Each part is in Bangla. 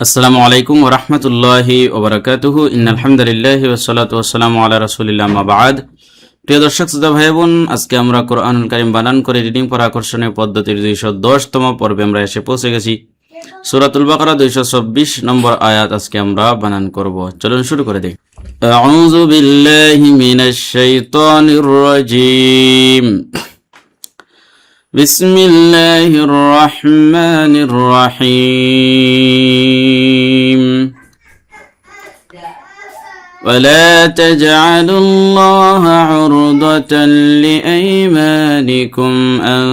আসসালামু আলাইকুম ওয়া রাহমাতুল্লাহি ওয়া বারাকাতুহু ইন্নাল হামদুলিল্লাহি ওয়াস সালাতু ওয়াস সালামু আলা রাসূলিল্লাহ মা বা'দ। প্রিয় দর্শক শ্রোতা ভাই বোন, আজকে আমরা কোরআনুল কারীম বানান করে রিডিং পড়া আকর্ষণীয় পদ্ধতির 210তম পর্বে আমরা এসে পৌঁছে গেছি। সূরাতুল বাকারা 226 নম্বর আয়াত আজকে আমরা বানান করব। চলুন শুরু করে দেই। আউযু বিল্লাহি মিনাশ শাইতানির রাজীম। বিসমিল্লাহির রহমানির রহিম। ولا تجعلوا الله عرضة لأيمانكم أن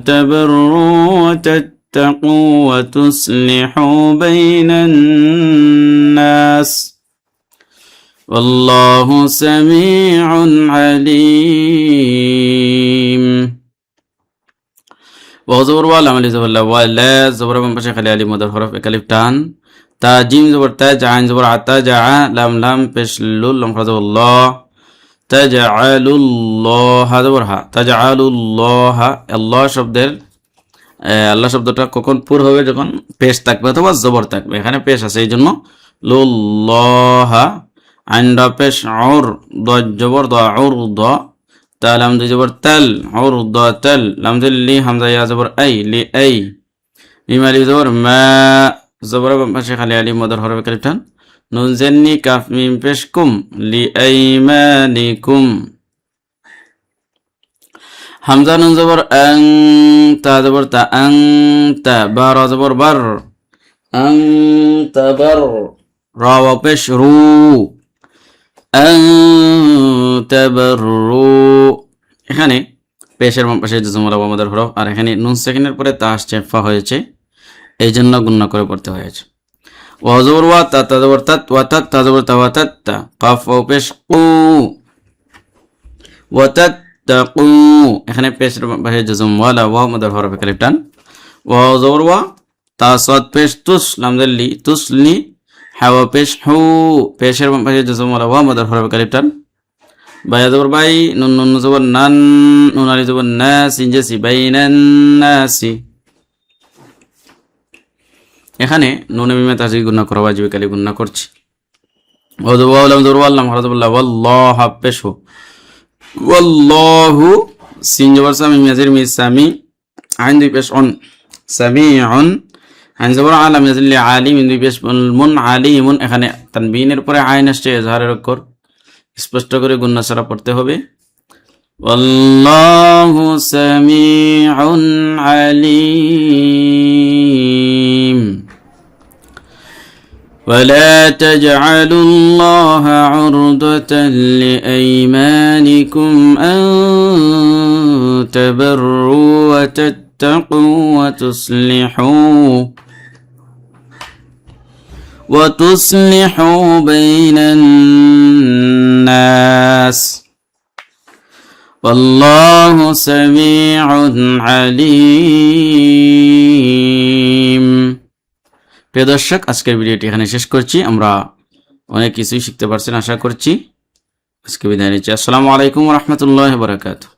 تبروا وتتقوا وتصلحوا بين الناس والله سميع عليم। وزبر والا ملي زبر لا ولا زبر من بشي خلي علي مدر حرف اكاليف تان تا جيم زبر تا جعين زبر عتا جع لام لام পেশ লুল লম খাজব আল্লাহ তাজআলুল্লাহ زبر হা তাজআলুল্লাহ। আল্লাহ শব্দের আল্লাহ শব্দটা কখন পুর হবে? যখন পেশ থাকবে অথবা জবর থাকবে। এখানে পেশ আছে এইজন্য লুল্লাহ। আইনটা পেশ উর দ জবর দ উর দ তা লাম দুই জবর তাল উর দ তাল লাম দুই লি হামজা ইয়া জবর আই লি আই মিম আলিফ জবর মা জবর পাশে খালি আলিফ মদর হরফ কালিফ টান নুন জেননি কাফ মিম পেশ কুম লি আইমানিকুম। হামজা নুন জবর আং তা জবর তা আং তা বা রা জবর বার আং তাবার রা ওয়া পেশ রু আং তাবাররু। এখানে পেশের বাম পাশে জজমুল আমাদের হরফ, আর এখানে নুন সেকেন্ডের পরে তা আসছে ফা হয়েছে, এই জন্য গুণনা করে পড়তে হয়েছে। ওয়া জবর ওয়া তা তা জবর তাত ওয়া তাত তা জবর তা ওয়া তাত তা কাফ ওয়া পেশ কু ওয়া তাত্তাকু। এখানে পেশের বাম পাশে জজম ওয়ালা ওয়া আমাদের হরফ কালিফ টান ওয়া জবর ওয়া তা সাদ পেশ তুস লাম জাল্লি তুসলি হাওয়া পেশ হু পেশের বাম পাশে জজম ওয়ালা ওয়া আমাদের হরফ কালিফ টান বায়া জবর বাই নুন নুন জবর নান নুন আলি জবর নাস ইনজাসি বাইনান নাসি। এখানে নুনে মিমে তাজি গুণনা করা ওয়াজিব কালি গুণনা করছি। ওয়া জবর লাম জবর ওয়াল্লাম হরফুল্লাহ ওয়াল্লাহ পেশ হু ওয়াল্লাহু সিন জবর সামি মিয়াজির মি সামি আইন দুই পেশ অন সামিউন আইন জবর আলাম ইয়াজিল আলিম দুই পেশ মুন আলিমুন। এখানে তানবিনের পরে আইন আসছে ইজহারের অক্ষর, স্পষ্ট করে গুণনা ছাড়া পড়তে হবে। আল্লাহু সামিউন আলিম। ولا تجعلوا الله عرضة لأيمانكم أن تبروا وتتقوا وتصلحوا بين الناس والله سميع عليم। প্রিয় দর্শক, আজকের ভিডিওটি এখানে শেষ করছি। আমরা অনেক কিছুই শিখতে পারছেন আশা করছি। আজকে বিদায় নিচ্ছি। আসসালামু আলাইকুম ওয়া রাহমাতুল্লাহি ওয়া বারাকাতুহু।